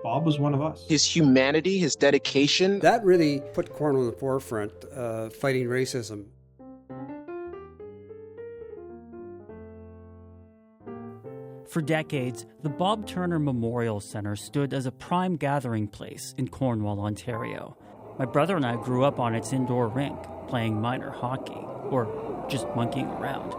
Bob was one of us. His humanity, his dedication. That really put Cornwall in the forefront, fighting racism. For decades, the Bob Turner Memorial Centre stood as a prime gathering place in Cornwall, Ontario. My brother and I grew up on its indoor rink, playing minor hockey, or just monkeying around.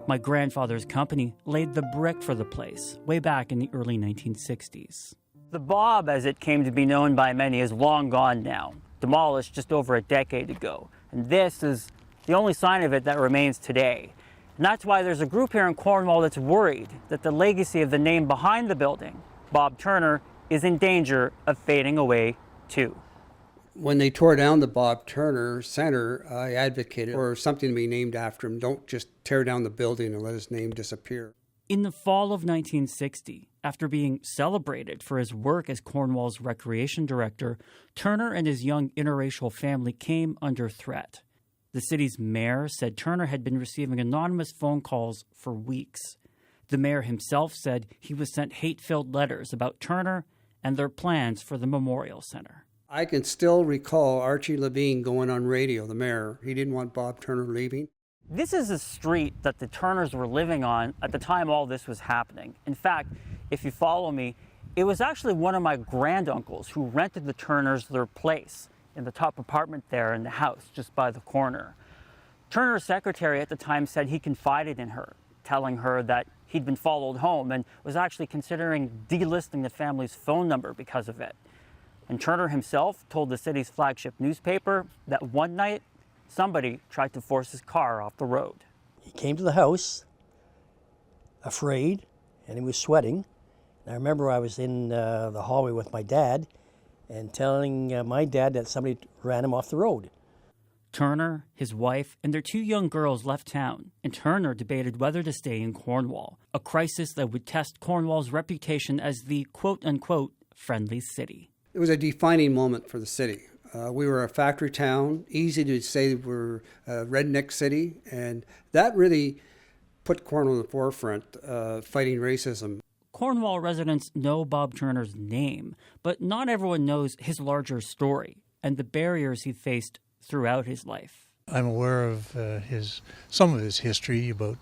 My grandfather's company laid the brick for the place way back in the early 1960s. The Bob, as it came to be known by many, is long gone now, demolished just over a decade ago. And this is the only sign of it that remains today. And that's why there's a group here in Cornwall that's worried that the legacy of the name behind the building, Bob Turner, is in danger of fading away too. When they tore down the Bob Turner Center, I advocated for something to be named after him. Don't just tear down the building and let his name disappear. In the fall of 1960, after being celebrated for his work as Cornwall's recreation director, Turner and his young interracial family came under threat. The city's mayor said Turner had been receiving anonymous phone calls for weeks. The mayor himself said he was sent hate-filled letters about Turner and their plans for the Memorial Center. I can still recall Archie Levine going on radio, the mayor. He didn't want Bob Turner leaving. This is a street that the Turners were living on at the time all this was happening. In fact, if you follow me, it was actually one of my granduncles who rented the Turners their place in the top apartment there in the house just by the corner. Turner's secretary at the time said he confided in her, telling her that he'd been followed home and was actually considering delisting the family's phone number because of it. And Turner himself told the city's flagship newspaper that one night, somebody tried to force his car off the road. He came to the house, afraid, and he was sweating. And I remember I was in the hallway with my dad and telling my dad that somebody ran him off the road. Turner, his wife, and their two young girls left town, and Turner debated whether to stay in Cornwall, a crisis that would test Cornwall's reputation as the quote-unquote friendly city. It was a defining moment for the city. We were a factory town, easy to say we're a redneck city, and that really put Cornwall in the forefront, fighting racism. Cornwall residents know Bob Turner's name, but not everyone knows his larger story and the barriers he faced throughout his life. I'm aware of some of his history about,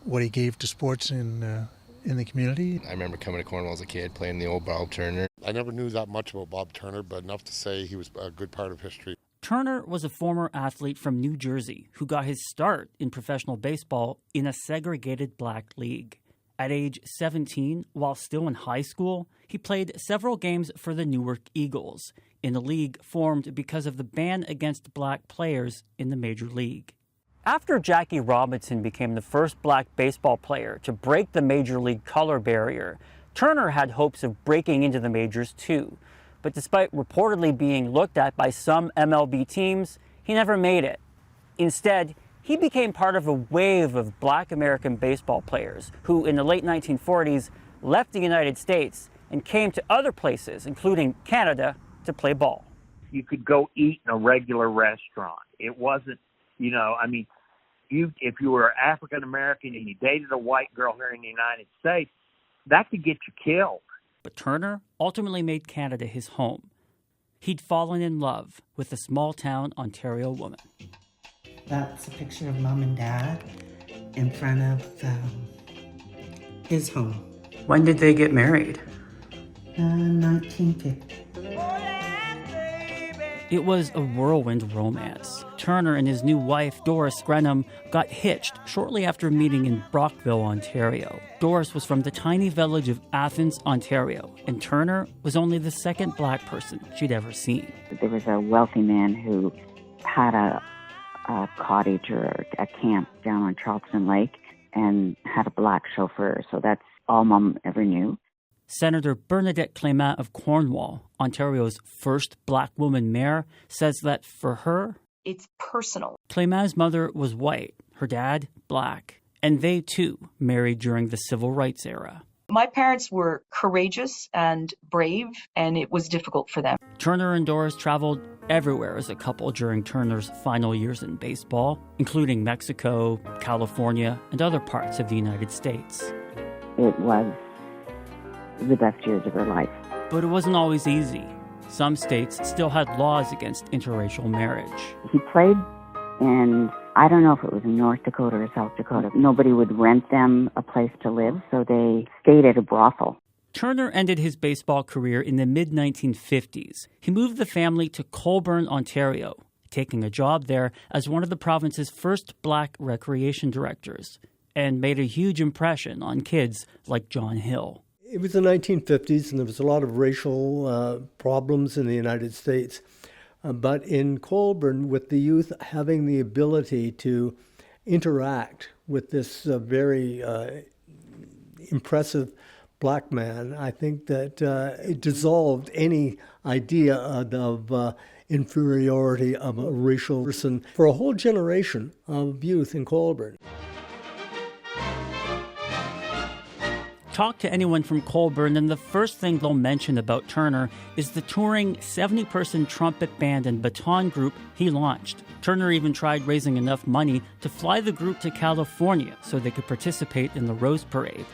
what he gave to sports in the community. I remember coming to Cornwall as a kid, playing the old Bob Turner. I never knew that much about Bob Turner, but enough to say he was a good part of history. Turner was a former athlete from New Jersey who got his start in professional baseball in a segregated black league. At age 17, while still in high school, he played several games for the Newark Eagles, in a league formed because of the ban against black players in the major league. After Jackie Robinson became the first black baseball player to break the major league color barrier, Turner had hopes of breaking into the majors too. But despite reportedly being looked at by some MLB teams, he never made it. Instead, he became part of a wave of black American baseball players who, in the late 1940s, left the United States and came to other places, including Canada, to play ball. You could go eat in a regular restaurant. It wasn't, if you were African American and you dated a white girl here in the United States, that could get you killed. But Turner ultimately made Canada his home. He'd fallen in love with a small-town Ontario woman. That's a picture of Mom and Dad in front of his home. When did they get married? 1950. It was a whirlwind romance. Turner and his new wife, Doris Grenham, got hitched shortly after meeting in Brockville, Ontario. Doris was from the tiny village of Athens, Ontario, and Turner was only the second black person she'd ever seen. There was a wealthy man who had a cottage or a camp down on Charleston Lake and had a black chauffeur, so that's all Mom ever knew. Senator Bernadette Clément of Cornwall, Ontario's first black woman mayor, says that for her, it's personal. Clément's mother was white, her dad black, and they too married during the civil rights era. My parents were courageous and brave, and it was difficult for them. Turner and Doris traveled everywhere as a couple during Turner's final years in baseball, including Mexico, California, and other parts of the United States. It was the best years of her life. But it wasn't always easy. Some states still had laws against interracial marriage. He played in, I don't know if it was in North Dakota or South Dakota. Nobody would rent them a place to live, so they stayed at a brothel. Turner ended his baseball career in the mid-1950s. He moved the family to Colborne, Ontario, taking a job there as one of the province's first black recreation directors, and made a huge impression on kids like John Hill. It was the 1950s, and there was a lot of racial problems in the United States. But in Colborne, with the youth having the ability to interact with this very impressive black man, I think that it dissolved any idea of inferiority of a racial person for a whole generation of youth in Colborne. Talk to anyone from Colborne, and the first thing they'll mention about Turner is the touring 70-person trumpet band and baton group he launched. Turner even tried raising enough money to fly the group to California so they could participate in the Rose Parade.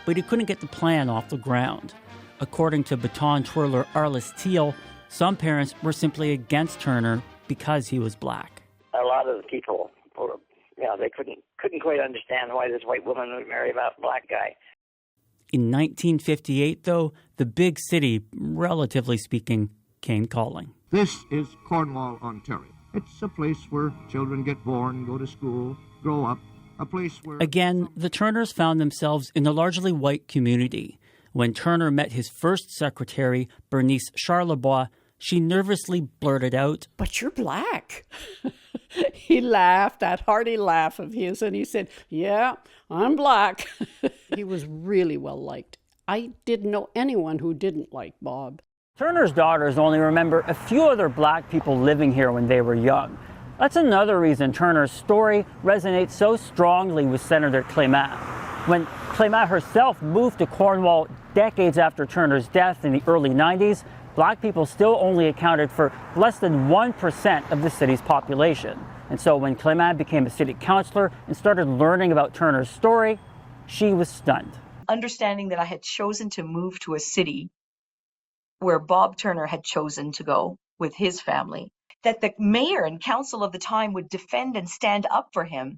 But he couldn't get the plan off the ground. According to baton twirler Arliss Teal, some parents were simply against Turner because he was black. A lot of the people, they couldn't quite understand why this white woman would marry a black guy. In 1958, though, the big city, relatively speaking, came calling. This is Cornwall, Ontario. It's a place where children get born, go to school, grow up, a place where... Again, the Turners found themselves in a largely white community. When Turner met his first secretary, Bernice Charlebois, she nervously blurted out, "But you're black." He laughed, that hearty laugh of his, and he said, "Yeah, I'm black." He was really well liked. I didn't know anyone who didn't like Bob. Turner's daughters only remember a few other black people living here when they were young. That's another reason Turner's story resonates so strongly with Senator Clément. When Clément herself moved to Cornwall decades after Turner's death in the early 90s, black people still only accounted for less than 1% of the city's population. And so when Clément became a city councillor and started learning about Turner's story, she was stunned. Understanding that I had chosen to move to a city where Bob Turner had chosen to go with his family, that the mayor and council of the time would defend and stand up for him,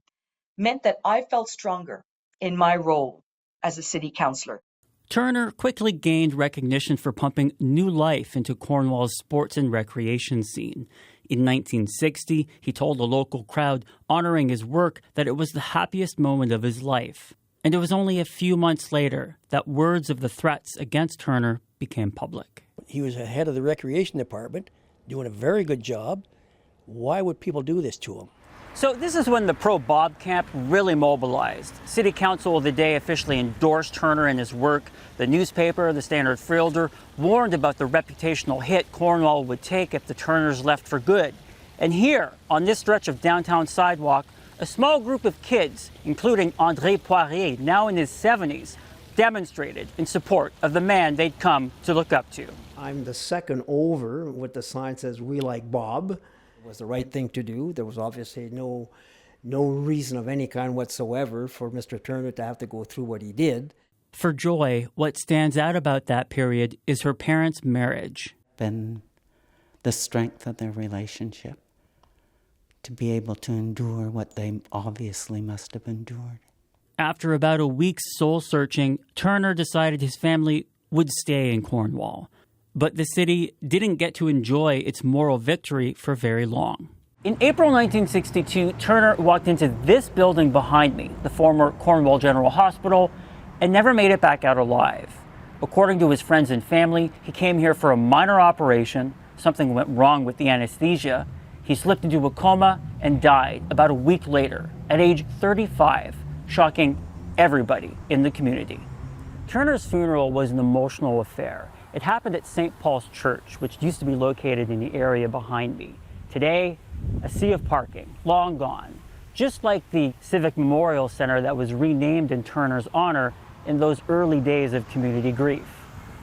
meant that I felt stronger in my role as a city councillor. Turner quickly gained recognition for pumping new life into Cornwall's sports and recreation scene. In 1960, he told a local crowd honoring his work that it was the happiest moment of his life. And it was only a few months later that words of the threats against Turner became public. He was head of the recreation department, doing a very good job. Why would people do this to him? So this is when the pro-Bob camp really mobilized. City Council of the day officially endorsed Turner and his work. The newspaper, the Standard Fielder, warned about the reputational hit Cornwall would take if the Turners left for good. And here, on this stretch of downtown sidewalk, a small group of kids, including André Poirier, now in his 70s, demonstrated in support of the man they'd come to look up to. I'm the second over with the sign that says, "We like Bob." It was the right thing to do. There was obviously no reason of any kind whatsoever for Mr. Turner to have to go through what he did. For Joy, what stands out about that period is her parents' marriage. And the strength of their relationship, to be able to endure what they obviously must have endured. After about a week's soul-searching, Turner decided his family would stay in Cornwall. But the city didn't get to enjoy its moral victory for very long. In April 1962, Turner walked into this building behind me, the former Cornwall General Hospital, and never made it back out alive. According to his friends and family, he came here for a minor operation. Something went wrong with the anesthesia. He slipped into a coma and died about a week later, at age 35, shocking everybody in the community. Turner's funeral was an emotional affair. It happened at St. Paul's Church, which used to be located in the area behind me. Today, a sea of parking, long gone, just like the Civic Memorial Center that was renamed in Turner's honor in those early days of community grief.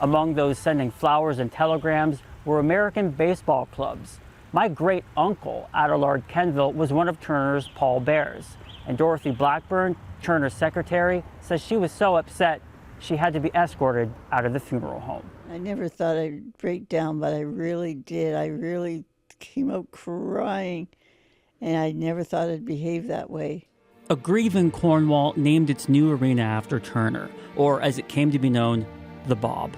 Among those sending flowers and telegrams were American baseball clubs. My great-uncle, Adelard Kenville, was one of Turner's pallbearers, and Dorothy Blackburn, Turner's secretary, says she was so upset she had to be escorted out of the funeral home. I never thought I'd break down, but I really did. I really came out crying, and I never thought I'd behave that way. A Grieve in Cornwall named its new arena after Turner, or as it came to be known, the Bob.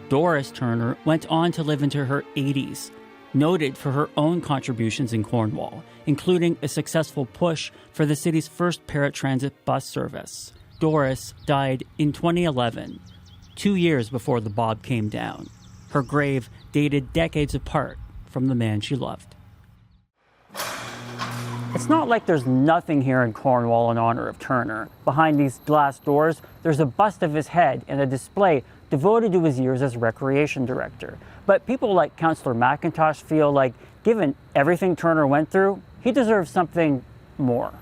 Doris Turner went on to live into her 80s, noted for her own contributions in Cornwall, including a successful push for the city's first paratransit bus service. Doris died in 2011, 2 years before the Bob came down. Her grave dated decades apart from the man she loved. It's not like there's nothing here in Cornwall in honor of Turner. Behind these glass doors, there's a bust of his head and a display devoted to his years as recreation director. But people like Councillor McIntosh feel like, given everything Turner went through, he deserves something more.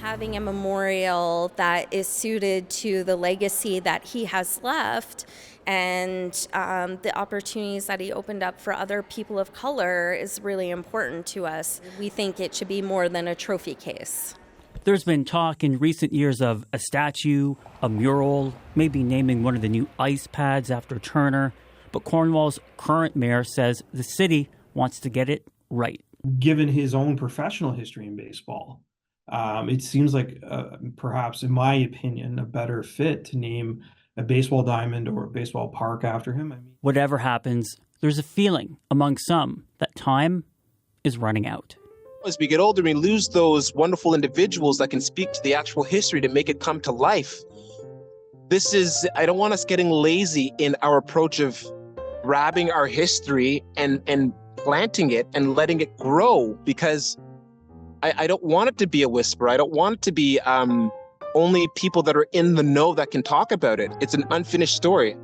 Having a memorial that is suited to the legacy that he has left and the opportunities that he opened up for other people of color is really important to us. We think it should be more than a trophy case. There's been talk in recent years of a statue, a mural, maybe naming one of the new ice pads after Turner. But Cornwall's current mayor says the city wants to get it right. Given his own professional history in baseball, it seems like perhaps, in my opinion, a better fit to name a baseball diamond or a baseball park after him. Whatever happens, there's a feeling among some that time is running out. As we get older, we lose those wonderful individuals that can speak to the actual history to make it come to life. I don't want us getting lazy in our approach of grabbing our history and planting it and letting it grow, because I don't want it to be a whisper. I don't want it to be only people that are in the know that can talk about it. It's an unfinished story.